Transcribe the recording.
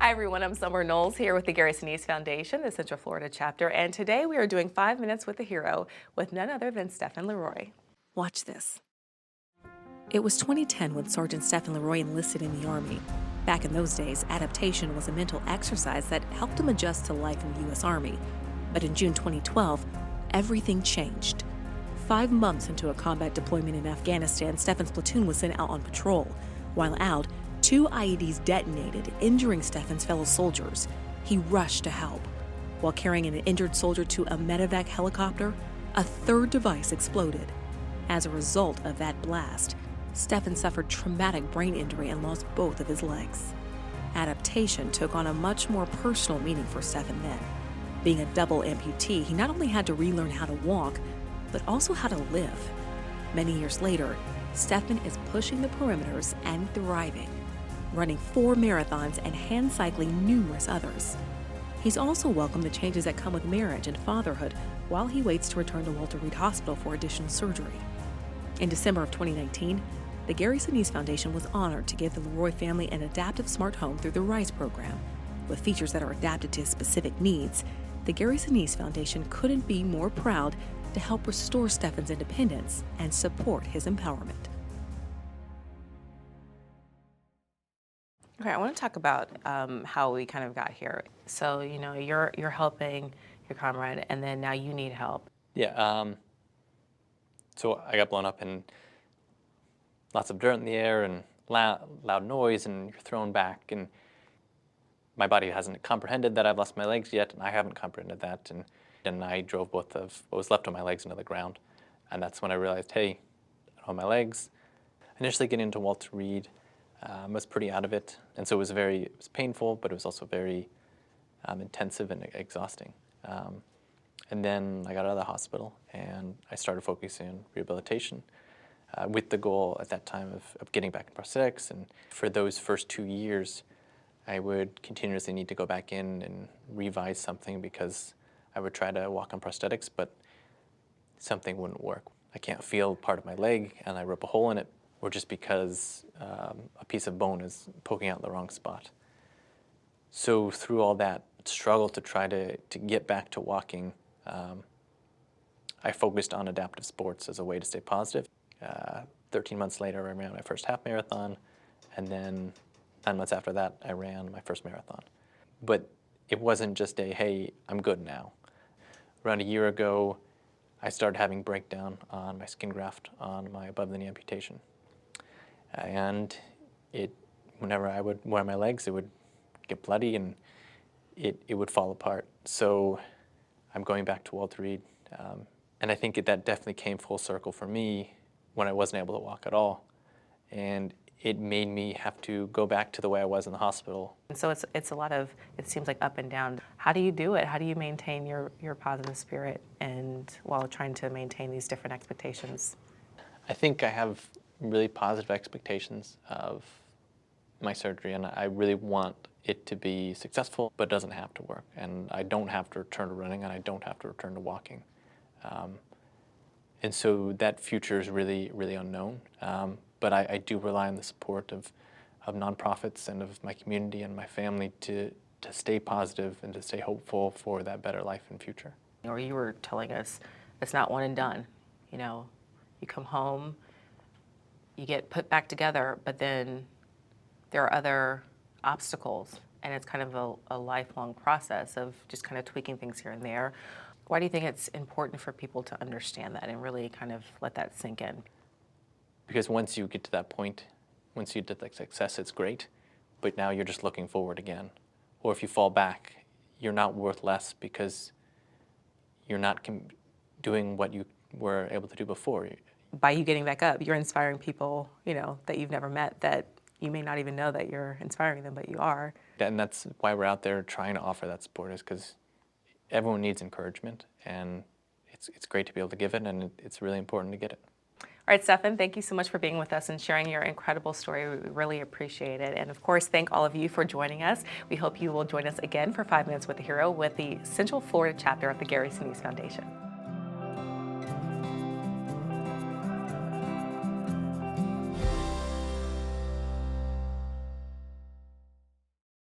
Hi everyone, I'm Summer Knowles here with the Gary Sinise Foundation, the Central Florida chapter, and today we are doing 5 Minutes with a Hero with none other than Stefan LeRoy. Watch this. It was 2010 when Sergeant Stefan LeRoy enlisted in the Army. Back in those days, adaptation was a mental exercise that helped him adjust to life in the U.S. Army. But in June 2012, everything changed. 5 months into a combat deployment in Afghanistan, Stefan's platoon was sent out on patrol. While out, 2 IEDs detonated, injuring Stefan's fellow soldiers. He rushed to help. While carrying an injured soldier to a medevac helicopter, a third device exploded. As a result of that blast, Stefan suffered traumatic brain injury and lost both of his legs. Adaptation took on a much more personal meaning for Stefan then. Being a double amputee, he not only had to relearn how to walk, but also how to live. Many years later, Stefan is pushing the perimeters and thriving, running 4 marathons and hand cycling numerous others. He's also welcomed the changes that come with marriage and fatherhood while he waits to return to Walter Reed Hospital for additional surgery. In December of 2019, the Gary Sinise Foundation was honored to give the LeRoy family an adaptive smart home through the RISE program. With features that are adapted to his specific needs, the Gary Sinise Foundation couldn't be more proud to help restore Stefan's independence and support his empowerment. Okay, I want to talk about how we kind of got here. So, you're helping your comrade, and then now you need help. Yeah, so I got blown up and lots of dirt in the air and loud noise, and you're thrown back, and my body hasn't comprehended that I've lost my legs yet, and I haven't comprehended that, and I drove both of what was left of my legs into the ground, and that's when I realized, hey, I don't have my legs. Initially getting into Walter Reed, was pretty out of it, and so it was painful, but it was also very intensive and exhausting. And then I got out of the hospital, and I started focusing on rehabilitation with the goal at that time of getting back in prosthetics. And for those first 2 years, I would continuously need to go back in and revise something because I would try to walk on prosthetics, but something wouldn't work. I can't feel part of my leg, and I rip a hole in it, or just because a piece of bone is poking out in the wrong spot. So through all that struggle to try to get back to walking, I focused on adaptive sports as a way to stay positive. 13 months later, I ran my first half marathon, and then 9 months after that, I ran my first marathon. But it wasn't just hey, I'm good now. Around a year ago, I started having breakdown on my skin graft on my above-the-knee amputation. And whenever I would wear my legs, it would get bloody and it would fall apart. So I'm going back to Walter Reed. And I think that definitely came full circle for me when I wasn't able to walk at all. And it made me have to go back to the way I was in the hospital. And so it's a lot of, it seems like up and down. How do you do it? How do you maintain your positive spirit and while trying to maintain these different expectations? I think I have really positive expectations of my surgery, and I really want it to be successful, but it doesn't have to work. And I don't have to return to running, and I don't have to return to walking. And so that future is really, really unknown. But I do rely on the support of nonprofits and of my community and my family to stay positive and to stay hopeful for that better life in future. Or you were telling us it's not one and done. You come home, you get put back together, but then there are other obstacles, and it's kind of a lifelong process of just kind of tweaking things here and there. Why do you think it's important for people to understand that and really kind of let that sink in? Because once you get to that point, once you get to that success, it's great, but now you're just looking forward again. Or if you fall back, you're not worth less because you're not doing what you were able to do before. By you getting back up, you're inspiring people, that you've never met, that you may not even know that you're inspiring them, but you are. And that's why we're out there trying to offer that support, is because everyone needs encouragement, and it's great to be able to give it, and it's really important to get it. All right, Stefan, thank you so much for being with us and sharing your incredible story. We really appreciate it. And of course, thank all of you for joining us. We hope you will join us again for 5 Minutes with a Hero with the Central Florida chapter of the Gary Sinise Foundation.